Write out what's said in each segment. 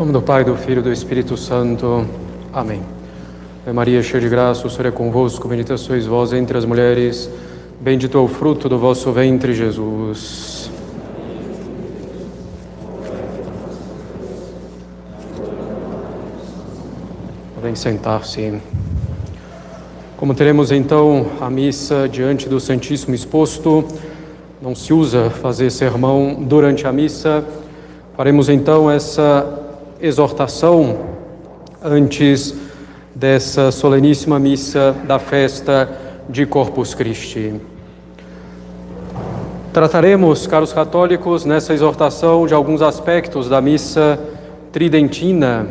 Em nome do Pai, do Filho e do Espírito Santo. Amém. Ave Maria, cheia de graça, o Senhor é convosco, bendita sois vós entre as mulheres, bendito é o fruto do vosso ventre, Jesus. Podem sentar-se. Como teremos então a missa diante do Santíssimo exposto, não se usa fazer sermão durante a missa, faremos então essa exortação antes dessa soleníssima missa da festa de Corpus Christi. Trataremos, caros católicos, nessa exortação de alguns aspectos da missa tridentina.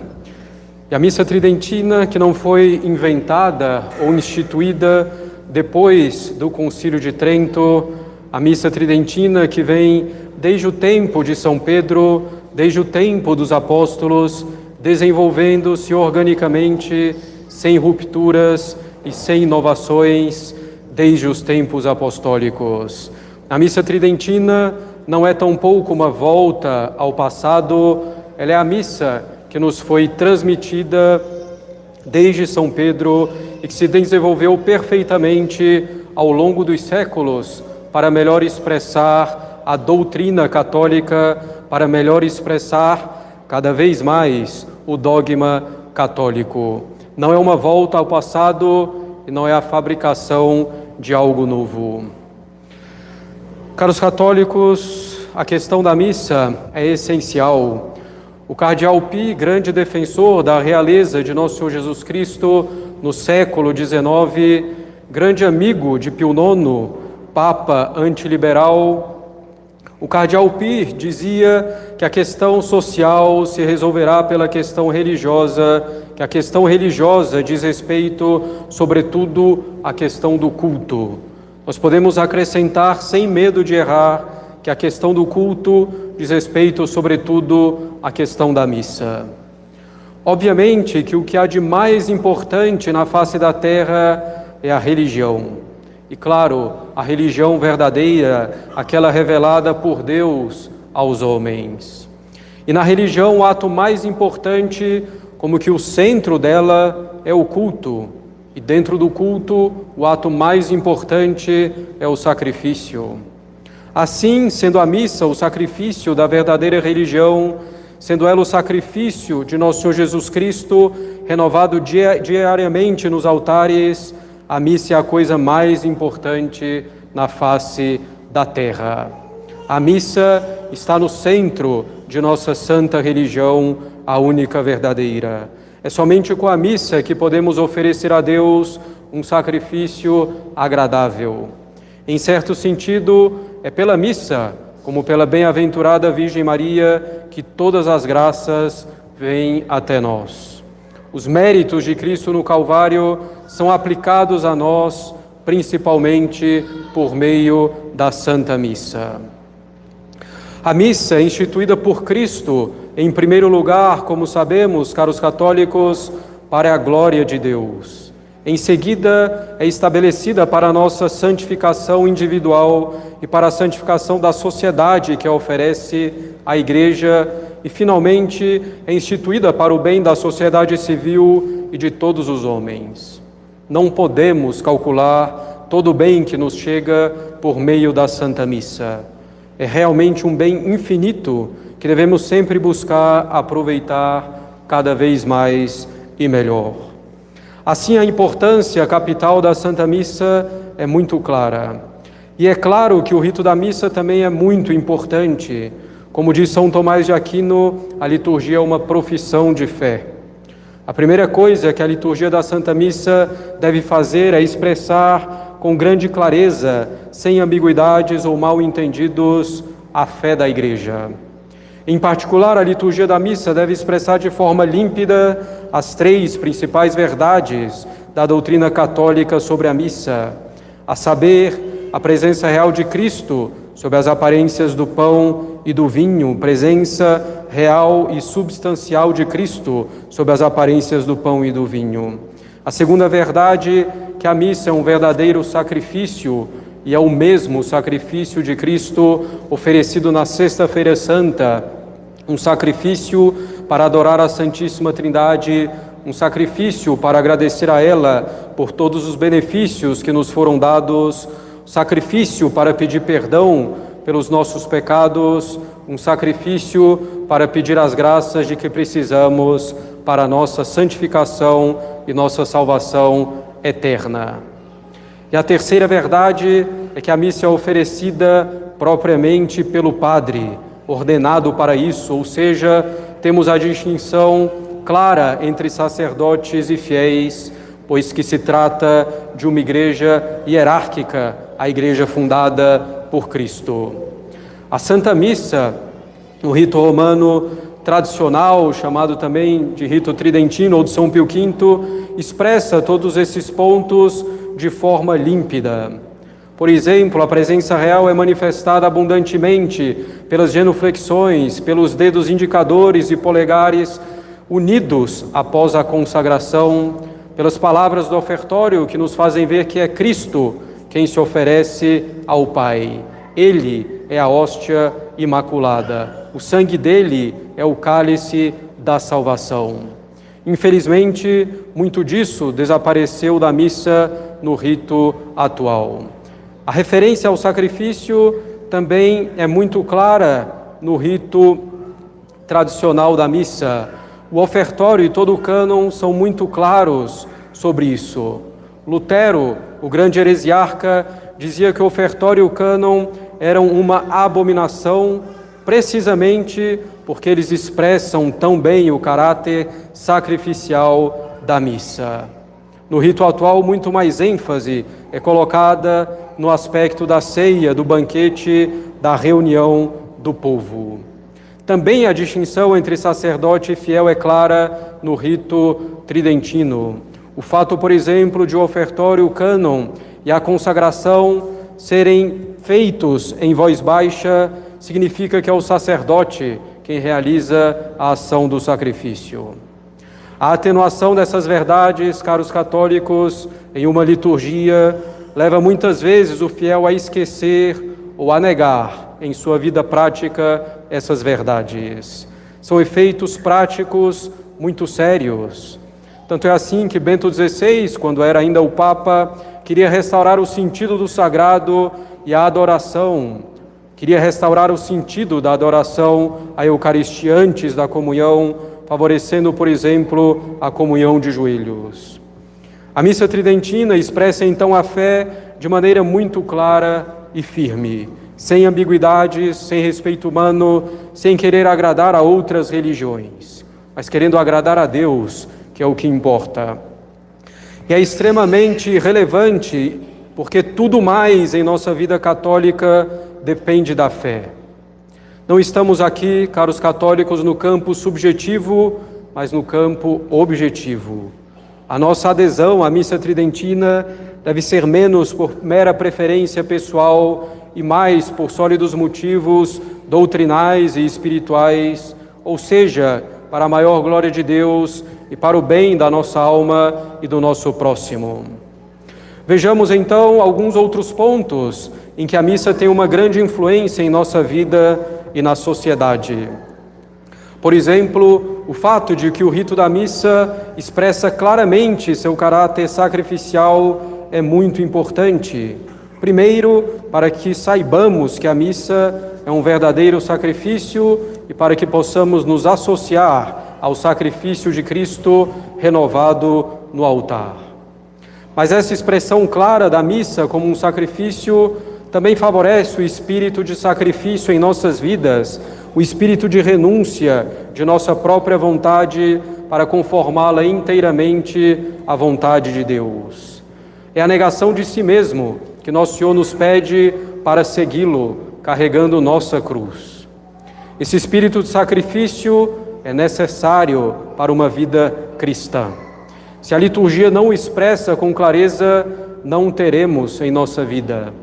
E a missa tridentina que não foi inventada ou instituída depois do Concílio de Trento, a missa tridentina que vem desde o tempo de São Pedro, desde o tempo dos apóstolos, desenvolvendo-se organicamente, sem rupturas e sem inovações, desde os tempos apostólicos. A missa tridentina não é tampouco uma volta ao passado, ela é a missa que nos foi transmitida desde São Pedro e que se desenvolveu perfeitamente ao longo dos séculos para melhor expressar a doutrina católica, para melhor expressar cada vez mais o dogma católico. Não é uma volta ao passado e não é a fabricação de algo novo. Caros católicos, a questão da missa é essencial. O cardeal Pi, grande defensor da realeza de nosso Senhor Jesus Cristo no século XIX, grande amigo de Pio IX, Papa antiliberal, o cardeal Pi dizia que a questão social se resolverá pela questão religiosa, que a questão religiosa diz respeito, sobretudo, à questão do culto. Nós podemos acrescentar, sem medo de errar, que a questão do culto diz respeito, sobretudo, à questão da missa. Obviamente que o que há de mais importante na face da terra é a religião. E claro, a religião verdadeira, aquela revelada por Deus aos homens. E na religião o ato mais importante, como que o centro dela é o culto. E dentro do culto, o ato mais importante é o sacrifício. Assim, sendo a missa o sacrifício da verdadeira religião, sendo ela o sacrifício de nosso Senhor Jesus Cristo, renovado diariamente nos altares, a missa é a coisa mais importante na face da terra. A missa está no centro de nossa santa religião, a única verdadeira. É somente com a missa que podemos oferecer a Deus um sacrifício agradável. Em certo sentido, é pela missa, como pela bem-aventurada Virgem Maria, que todas as graças vêm até nós. Os méritos de Cristo no Calvário são aplicados a nós, principalmente por meio da Santa Missa. A missa é instituída por Cristo, em primeiro lugar, como sabemos, caros católicos, para a glória de Deus. Em seguida, é estabelecida para a nossa santificação individual e para a santificação da sociedade que a oferece a Igreja e, finalmente, é instituída para o bem da sociedade civil e de todos os homens. Não podemos calcular todo o bem que nos chega por meio da Santa Missa. É realmente um bem infinito que devemos sempre buscar aproveitar cada vez mais e melhor. Assim, a importância capital da Santa Missa é muito clara. E é claro que o rito da missa também é muito importante. Como diz São Tomás de Aquino, a liturgia é uma profissão de fé. A primeira coisa que a liturgia da Santa Missa deve fazer é expressar com grande clareza, sem ambiguidades ou mal-entendidos, a fé da Igreja. Em particular, a liturgia da missa deve expressar de forma límpida as três principais verdades da doutrina católica sobre a missa, a saber, a presença real de Cristo sob as aparências do pão e do vinho, presença real e substancial de Cristo sob as aparências do pão e do vinho. A segunda verdade, que a missa é um verdadeiro sacrifício, e é o mesmo sacrifício de Cristo oferecido na Sexta-feira Santa, um sacrifício para adorar a Santíssima Trindade, um sacrifício para agradecer a ela por todos os benefícios que nos foram dados, sacrifício para pedir perdão pelos nossos pecados, um sacrifício para pedir as graças de que precisamos para a nossa santificação e nossa salvação eterna. E a terceira verdade é que a missa é oferecida propriamente pelo Padre, ordenado para isso, ou seja, temos a distinção clara entre sacerdotes e fiéis, pois que se trata de uma igreja hierárquica, a igreja fundada por Cristo. A Santa Missa, no rito romano tradicional, chamado também de rito tridentino ou de São Pio V, expressa todos esses pontos de forma límpida. Por exemplo, a presença real é manifestada abundantemente pelas genuflexões, pelos dedos indicadores e polegares unidos após a consagração, pelas palavras do ofertório que nos fazem ver que é Cristo quem se oferece ao Pai. Ele é a hóstia imaculada. O sangue dele é o cálice da salvação. Infelizmente, muito disso desapareceu da missa no rito atual. A referência ao sacrifício também é muito clara no rito tradicional da missa. O ofertório e todo o cânon são muito claros sobre isso. Lutero, o grande heresiarca, dizia que o ofertório e o cânon eram uma abominação, precisamente porque eles expressam tão bem o caráter sacrificial da missa. No rito atual, muito mais ênfase é colocada no aspecto da ceia, do banquete, da reunião do povo. Também a distinção entre sacerdote e fiel é clara no rito tridentino. O fato, por exemplo, de o ofertório, o cânon e a consagração serem feitos em voz baixa, significa que é o sacerdote quem realiza a ação do sacrifício. A atenuação dessas verdades, caros católicos, em uma liturgia, leva muitas vezes o fiel a esquecer ou a negar em sua vida prática essas verdades. São efeitos práticos muito sérios. Tanto é assim que Bento XVI, quando era ainda o Papa, queria restaurar o sentido do sagrado e a adoração. Queria restaurar o sentido da adoração à Eucaristia antes da comunhão, favorecendo, por exemplo, a comunhão de joelhos. A missa tridentina expressa então a fé de maneira muito clara e firme, sem ambiguidades, sem respeito humano, sem querer agradar a outras religiões, mas querendo agradar a Deus, que é o que importa. E é extremamente relevante, porque tudo mais em nossa vida católica depende da fé. Não estamos aqui, caros católicos, no campo subjetivo, mas no campo objetivo. A nossa adesão à missa tridentina deve ser menos por mera preferência pessoal e mais por sólidos motivos doutrinais e espirituais, ou seja, para a maior glória de Deus e para o bem da nossa alma e do nosso próximo. Vejamos então alguns outros pontos em que a missa tem uma grande influência em nossa vida e na sociedade. Por exemplo, o fato de que o rito da missa expressa claramente seu caráter sacrificial é muito importante. Primeiro, para que saibamos que a missa é um verdadeiro sacrifício e para que possamos nos associar ao sacrifício de Cristo renovado no altar. Mas essa expressão clara da missa como um sacrifício também favorece o espírito de sacrifício em nossas vidas, o espírito de renúncia de nossa própria vontade para conformá-la inteiramente à vontade de Deus. É a negação de si mesmo que nosso Senhor nos pede para segui-lo, carregando nossa cruz. Esse espírito de sacrifício é necessário para uma vida cristã. Se a liturgia não o expressa com clareza, não teremos em nossa vida.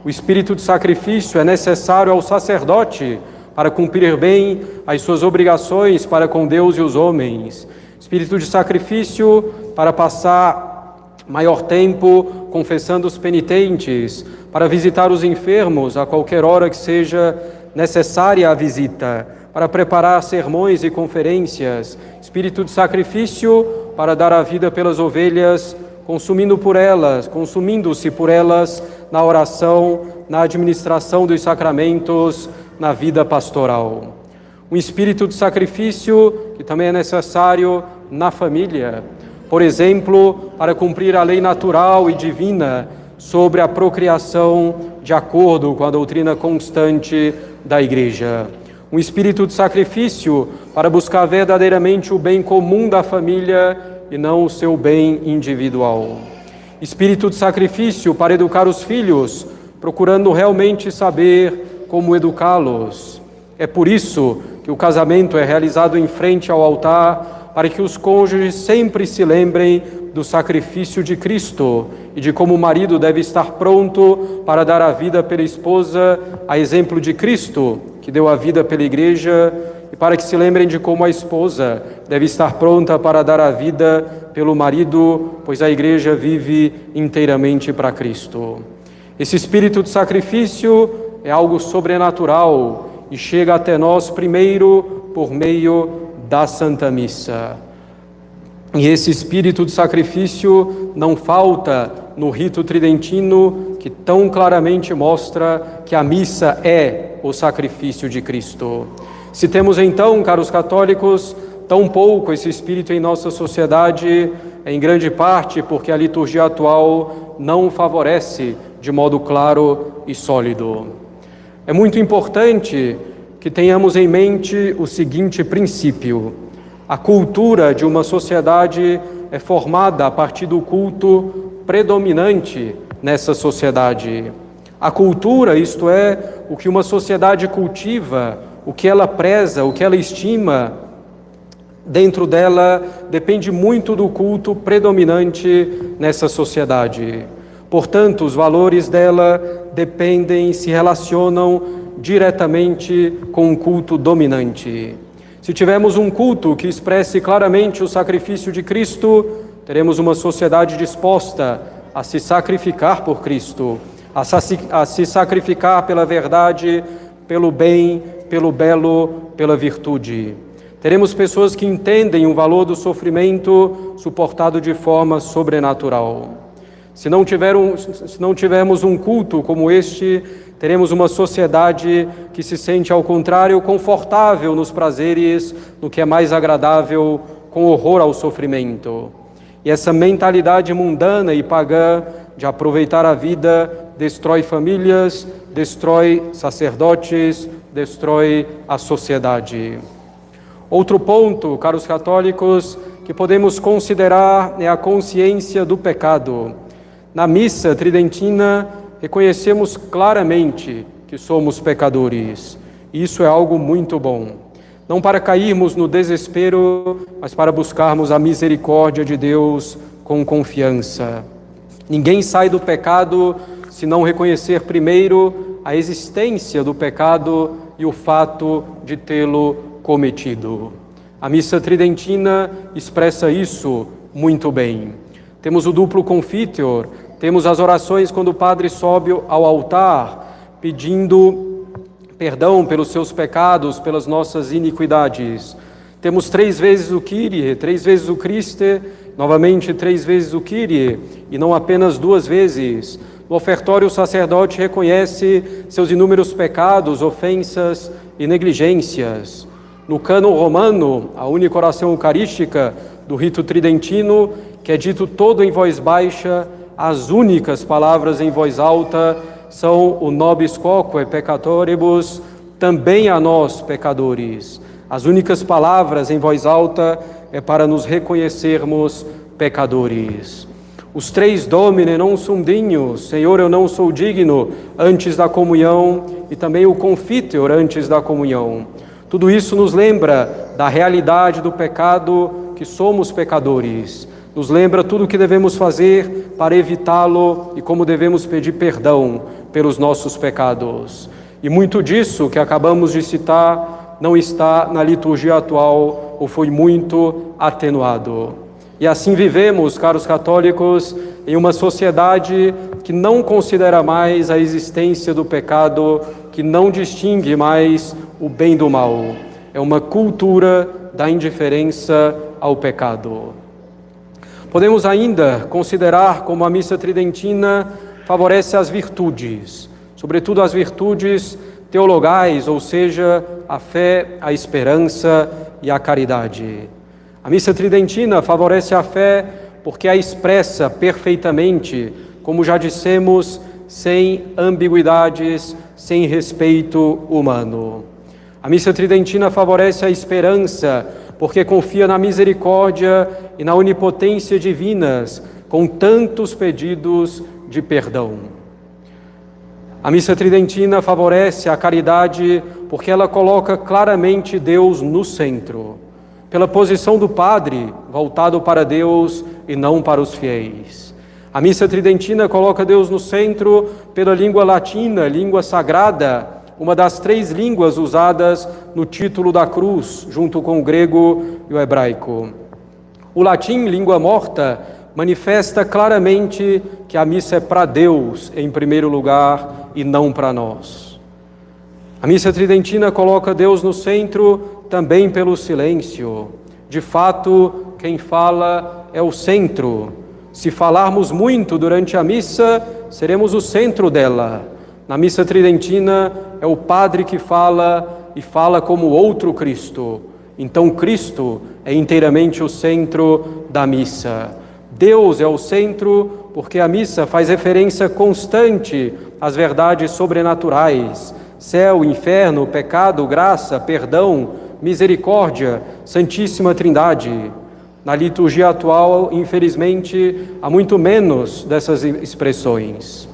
O espírito de sacrifício é necessário ao sacerdote para cumprir bem as suas obrigações para com Deus e os homens. Espírito de sacrifício para passar maior tempo confessando os penitentes, para visitar os enfermos a qualquer hora que seja necessária a visita, para preparar sermões e conferências, espírito de sacrifício para dar a vida pelas ovelhas, consumindo-se por elas na oração, na administração dos sacramentos, na vida pastoral. Um espírito de sacrifício que também é necessário na família, por exemplo, para cumprir a lei natural e divina sobre a procriação de acordo com a doutrina constante da Igreja. Um espírito de sacrifício para buscar verdadeiramente o bem comum da família e não o seu bem individual. Espírito de sacrifício para educar os filhos, procurando realmente saber como educá-los. É por isso que o casamento é realizado em frente ao altar, para que os cônjuges sempre se lembrem do sacrifício de Cristo e de como o marido deve estar pronto para dar a vida pela esposa, a exemplo de Cristo, que deu a vida pela Igreja, e para que se lembrem de como a esposa deve estar pronta para dar a vida pelo marido, pois a Igreja vive inteiramente para Cristo. Esse espírito de sacrifício é algo sobrenatural e chega até nós primeiro por meio da Santa Missa. E esse espírito de sacrifício não falta no rito tridentino, que tão claramente mostra que a missa é o sacrifício de Cristo. Se temos então, caros católicos, tão pouco esse espírito em nossa sociedade, é em grande parte porque a liturgia atual não o favorece de modo claro e sólido. É muito importante que tenhamos em mente o seguinte princípio: a cultura de uma sociedade é formada a partir do culto predominante nessa sociedade. A cultura, isto é, o que uma sociedade cultiva, o que ela preza, o que ela estima, dentro dela depende muito do culto predominante nessa sociedade. Portanto, os valores dela dependem, se relacionam diretamente com o culto dominante. Se tivermos um culto que expresse claramente o sacrifício de Cristo, teremos uma sociedade disposta a se sacrificar por Cristo, a se sacrificar pela verdade, pelo bem, pelo belo, pela virtude. Teremos pessoas que entendem o valor do sofrimento suportado de forma sobrenatural. Se não tivermos um culto como este, teremos uma sociedade que se sente, ao contrário, confortável nos prazeres, no que é mais agradável, com horror ao sofrimento. E essa mentalidade mundana e pagã de aproveitar a vida destrói famílias, destrói sacerdotes, destrói a sociedade. Outro ponto, caros católicos, que podemos considerar é a consciência do pecado. Na missa tridentina, reconhecemos claramente que somos pecadores. Isso é algo muito bom. Não para cairmos no desespero, mas para buscarmos a misericórdia de Deus com confiança. Ninguém sai do pecado se não reconhecer primeiro a existência do pecado e o fato de tê-lo cometido. A missa tridentina expressa isso muito bem. Temos o duplo confiteor, temos as orações quando o padre sobe ao altar, pedindo perdão pelos seus pecados, pelas nossas iniquidades. Temos 3 vezes o Kyrie, 3 vezes o Christe, novamente 3 vezes o Kyrie, e não apenas 2 vezes. No ofertório, o sacerdote reconhece seus inúmeros pecados, ofensas e negligências. No cânon romano, a única oração eucarística do rito tridentino, que é dito todo em voz baixa, as únicas palavras em voz alta são o nobis quoque peccatoribus, também a nós, pecadores. As únicas palavras em voz alta é para nos reconhecermos pecadores. Os 3 Domine non sum dignus, Senhor, eu não sou digno, antes da comunhão, e também o Confiteor antes da comunhão. Tudo isso nos lembra da realidade do pecado, que somos pecadores. Nos lembra tudo o que devemos fazer para evitá-lo e como devemos pedir perdão pelos nossos pecados. E muito disso que acabamos de citar não está na liturgia atual ou foi muito atenuado. E assim vivemos, caros católicos, em uma sociedade que não considera mais a existência do pecado, que não distingue mais o bem do mal. é uma cultura da indiferença ao pecado. Podemos ainda considerar como a missa tridentina favorece as virtudes, sobretudo as virtudes teologais, ou seja, a fé, a esperança e a caridade. A missa tridentina favorece a fé porque a expressa perfeitamente, como já dissemos, sem ambiguidades, sem respeito humano. A missa tridentina favorece a esperança porque confia na misericórdia e na onipotência divinas, com tantos pedidos de perdão. A missa tridentina favorece a caridade porque ela coloca claramente Deus no centro, pela posição do padre, voltado para Deus e não para os fiéis. A missa tridentina coloca Deus no centro pela língua latina, língua sagrada, uma das 3 línguas usadas no título da cruz, junto com o grego e o hebraico. O latim, língua morta, manifesta claramente que a missa é para Deus, em primeiro lugar, e não para nós. A missa tridentina coloca Deus no centro também pelo silêncio. De fato, quem fala é o centro. Se falarmos muito durante a missa, seremos o centro dela. Na missa tridentina, é o padre que fala e fala como outro Cristo. Então, Cristo é inteiramente o centro da missa. Deus é o centro porque a missa faz referência constante às verdades sobrenaturais: céu, inferno, pecado, graça, perdão, misericórdia, Santíssima Trindade. Na liturgia atual, infelizmente, há muito menos dessas expressões.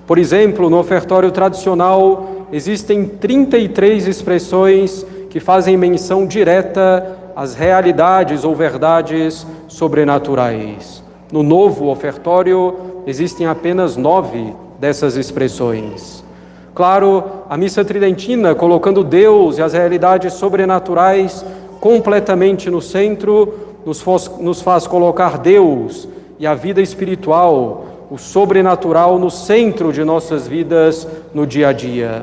Por exemplo, no ofertório tradicional, existem 33 expressões que fazem menção direta às realidades ou verdades sobrenaturais. No novo ofertório, existem apenas 9 dessas expressões. Claro, a missa tridentina, colocando Deus e as realidades sobrenaturais completamente no centro, nos faz colocar Deus e a vida espiritual, o sobrenatural, no centro de nossas vidas no dia a dia.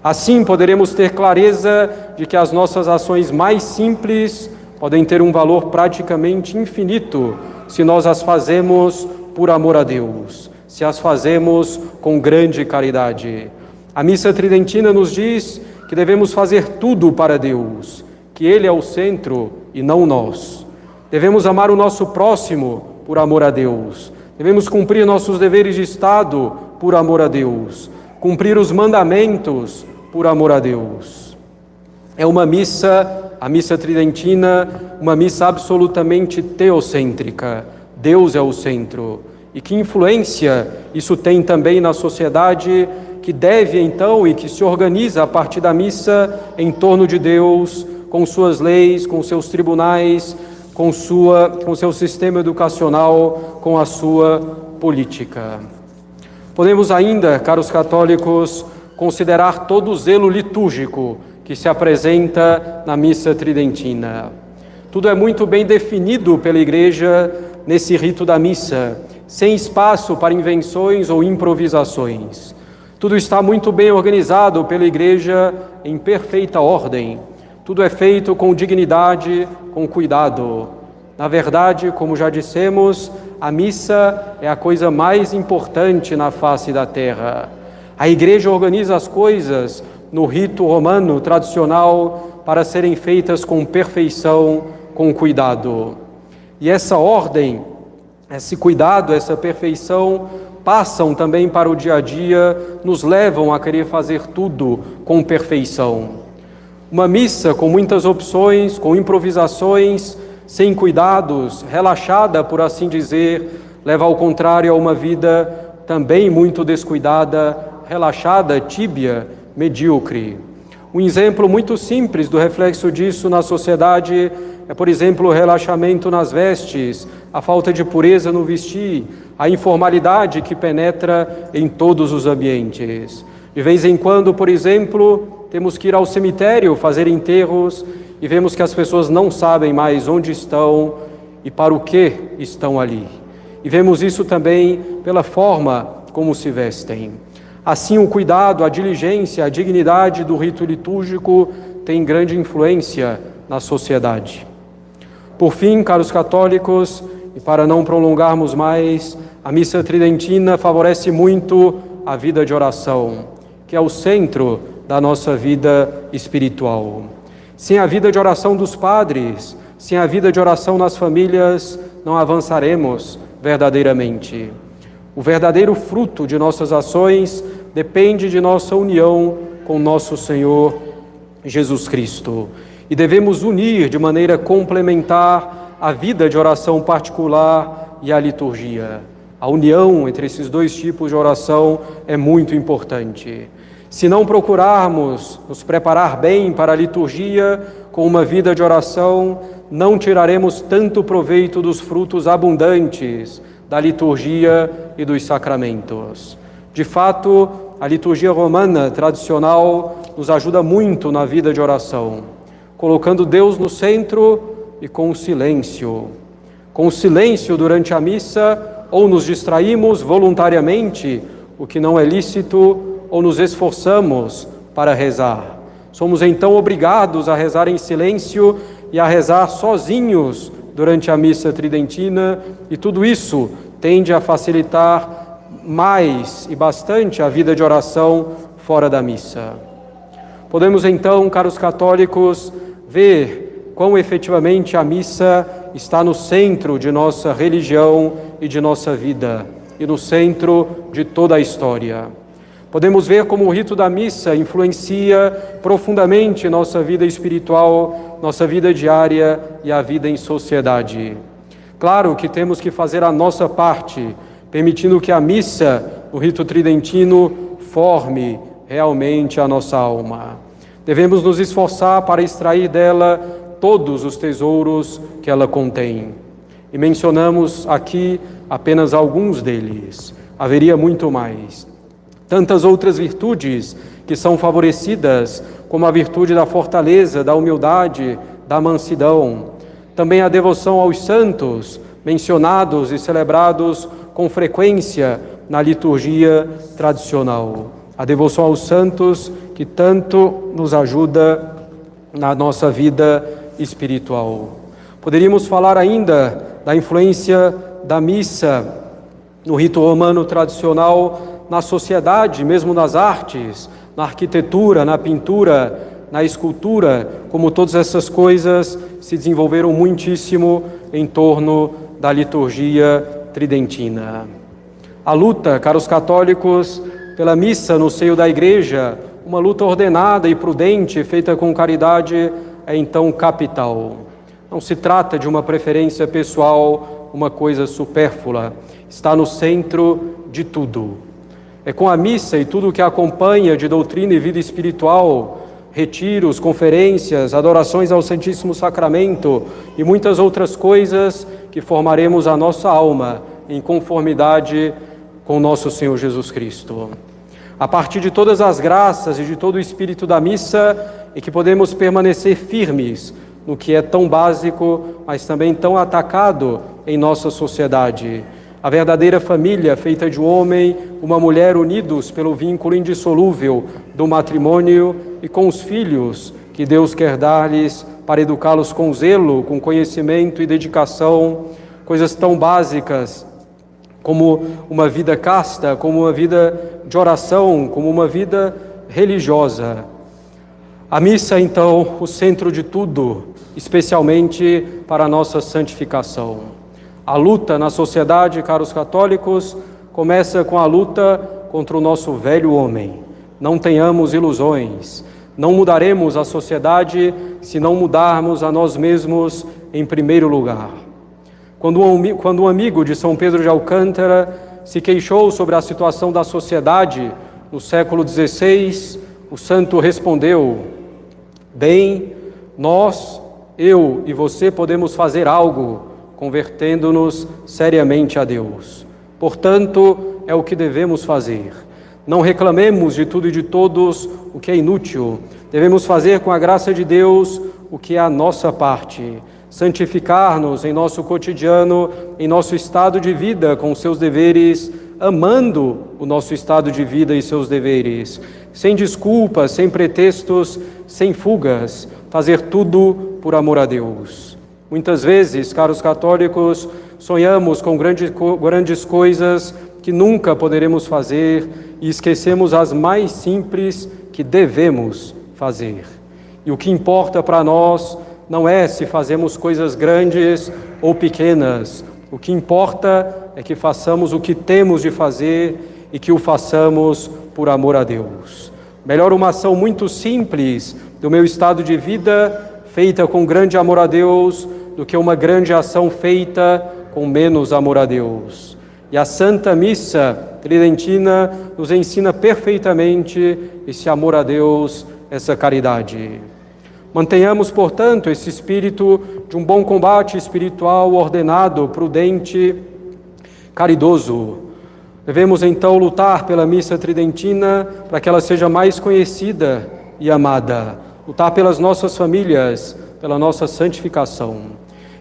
Assim, poderemos ter clareza de que as nossas ações mais simples podem ter um valor praticamente infinito se nós as fazemos por amor a Deus, se as fazemos com grande caridade. A missa tridentina nos diz que devemos fazer tudo para Deus, que Ele é o centro e não nós. Devemos amar o nosso próximo por amor a Deus. Devemos cumprir nossos deveres de Estado por amor a Deus. Cumprir os mandamentos por amor a Deus. É uma missa, a missa tridentina, uma missa absolutamente teocêntrica. Deus é o centro. E que influência isso tem também na sociedade que deve então e que se organiza a partir da missa em torno de Deus, com suas leis, com seus tribunais, com seu sistema educacional, com a sua política. Podemos ainda, caros católicos, considerar todo o zelo litúrgico que se apresenta na missa tridentina. Tudo é muito bem definido pela Igreja nesse rito da missa, sem espaço para invenções ou improvisações. Tudo está muito bem organizado pela Igreja em perfeita ordem. Tudo é feito com dignidade, com cuidado. Na verdade, como já dissemos, a missa é a coisa mais importante na face da terra. A Igreja organiza as coisas no rito romano tradicional para serem feitas com perfeição, com cuidado. E essa ordem, esse cuidado, essa perfeição, passam também para o dia a dia, nos levam a querer fazer tudo com perfeição. Uma missa com muitas opções, com improvisações, sem cuidados, relaxada, por assim dizer, leva ao contrário a uma vida também muito descuidada, relaxada, tíbia, medíocre. Um exemplo muito simples do reflexo disso na sociedade é, por exemplo, o relaxamento nas vestes, a falta de pureza no vestir, a informalidade que penetra em todos os ambientes. De vez em quando, por exemplo, temos que ir ao cemitério fazer enterros e vemos que as pessoas não sabem mais onde estão e para o que estão ali. E vemos isso também pela forma como se vestem. Assim, o cuidado, a diligência, a dignidade do rito litúrgico tem grande influência na sociedade. Por fim, caros católicos, e para não prolongarmos mais, a missa tridentina favorece muito a vida de oração, que é o centro da nossa vida espiritual. Sem a vida de oração dos padres, sem a vida de oração nas famílias, não avançaremos verdadeiramente. O verdadeiro fruto de nossas ações depende de nossa união com nosso Senhor Jesus Cristo. E devemos unir de maneira complementar a vida de oração particular e a liturgia. A união entre esses dois tipos de oração é muito importante. Se não procurarmos nos preparar bem para a liturgia com uma vida de oração, não tiraremos tanto proveito dos frutos abundantes da liturgia e dos sacramentos. De fato, a liturgia romana tradicional nos ajuda muito na vida de oração, colocando Deus no centro e com o silêncio. Com o silêncio durante a missa, ou nos distraímos voluntariamente, o que não é lícito, ou nos esforçamos para rezar. Somos então obrigados a rezar em silêncio e a rezar sozinhos durante a missa tridentina, e tudo isso tende a facilitar mais e bastante a vida de oração fora da missa. Podemos então, caros católicos, ver quão efetivamente a missa está no centro de nossa religião e de nossa vida, e no centro de toda a história. Podemos ver como o rito da missa influencia profundamente nossa vida espiritual, nossa vida diária e a vida em sociedade. Claro que temos que fazer a nossa parte, permitindo que a missa, o rito tridentino, forme realmente a nossa alma. Devemos nos esforçar para extrair dela todos os tesouros que ela contém. E mencionamos aqui apenas alguns deles. Haveria muito mais. Tantas outras virtudes que são favorecidas, como a virtude da fortaleza, da humildade, da mansidão. Também a devoção aos santos, mencionados e celebrados com frequência na liturgia tradicional. A devoção aos santos que tanto nos ajuda na nossa vida espiritual. Poderíamos falar ainda da influência da missa no rito romano tradicional, na sociedade, mesmo nas artes, na arquitetura, na pintura, na escultura, como todas essas coisas se desenvolveram muitíssimo em torno da liturgia tridentina. A luta, caros católicos, pela missa no seio da Igreja, uma luta ordenada e prudente, feita com caridade, é então capital. Não se trata de uma preferência pessoal, uma coisa supérflua. Está no centro de tudo. É com a missa e tudo o que acompanha de doutrina e vida espiritual, retiros, conferências, adorações ao Santíssimo Sacramento e muitas outras coisas que formaremos a nossa alma em conformidade com nosso Senhor Jesus Cristo. A partir de todas as graças e de todo o espírito da missa, é que podemos permanecer firmes no que é tão básico, mas também tão atacado em nossa sociedade. A verdadeira família feita de um homem, uma mulher unidos pelo vínculo indissolúvel do matrimônio e com os filhos que Deus quer dar-lhes para educá-los com zelo, com conhecimento e dedicação, coisas tão básicas como uma vida casta, como uma vida de oração, como uma vida religiosa. A missa, então, o centro de tudo, especialmente para a nossa santificação. A luta na sociedade, caros católicos, começa com a luta contra o nosso velho homem. Não tenhamos ilusões. Não mudaremos a sociedade se não mudarmos a nós mesmos em primeiro lugar. Quando um amigo de São Pedro de Alcântara se queixou sobre a situação da sociedade no século XVI, o santo respondeu: bem, nós, eu e você podemos fazer algo, convertendo-nos seriamente a Deus. Portanto, é o que devemos fazer. Não reclamemos de tudo e de todos o que é inútil. Devemos fazer com a graça de Deus o que é a nossa parte. Santificar-nos em nosso cotidiano, em nosso estado de vida com seus deveres, amando o nosso estado de vida e seus deveres. sem desculpas, sem pretextos, sem fugas, fazer tudo por amor a Deus. Muitas vezes, caros católicos, sonhamos com grandes coisas que nunca poderemos fazer e esquecemos as mais simples que devemos fazer. E o que importa para nós não é se fazemos coisas grandes ou pequenas. O que importa é que façamos o que temos de fazer e que o façamos por amor a Deus. Melhor uma ação muito simples do meu estado de vida, feita com grande amor a Deus, do que uma grande ação feita com menos amor a Deus. E a Santa Missa Tridentina nos ensina perfeitamente esse amor a Deus, essa caridade. Mantenhamos, portanto, esse espírito de um bom combate espiritual ordenado, prudente, caridoso. Devemos, então, lutar pela Missa Tridentina para que ela seja mais conhecida e amada. Lutar pelas nossas famílias, pela nossa santificação.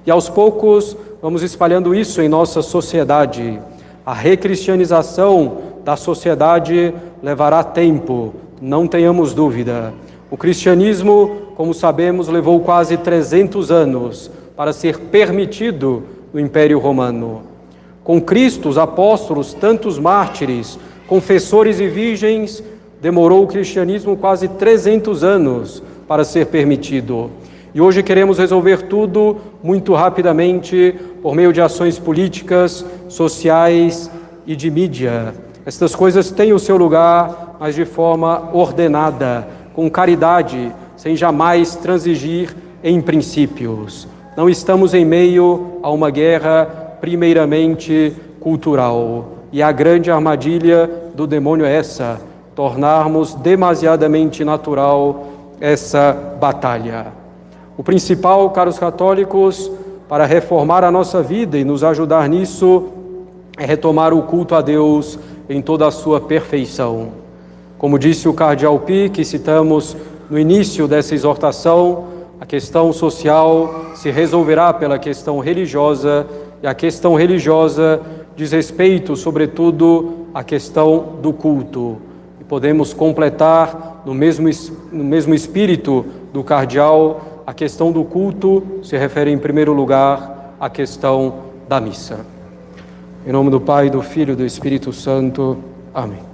E aos poucos vamos espalhando isso em nossa sociedade. A recristianização da sociedade levará tempo, não tenhamos dúvida. O cristianismo, como sabemos, levou quase 300 anos para ser permitido no Império Romano. Com Cristo, os apóstolos, tantos mártires, confessores e virgens, demorou o cristianismo quase 300 anos para ser permitido. E hoje queremos resolver tudo muito rapidamente por meio de ações políticas, sociais e de mídia. Estas coisas têm o seu lugar, mas de forma ordenada, com caridade, sem jamais transigir em princípios. Não estamos em meio a uma guerra primeiramente cultural. E a grande armadilha do demônio é essa, tornarmos demasiadamente natural essa batalha. O principal, caros católicos, para reformar a nossa vida e nos ajudar nisso, é retomar o culto a Deus em toda a sua perfeição. Como disse o cardeal Pi, que citamos no início dessa exortação, a questão social se resolverá pela questão religiosa, e a questão religiosa diz respeito, sobretudo, à questão do culto. E podemos completar no mesmo espírito do cardeal. A questão do culto se refere, em primeiro lugar, à questão da missa. Em nome do Pai, do Filho e do Espírito Santo. Amém.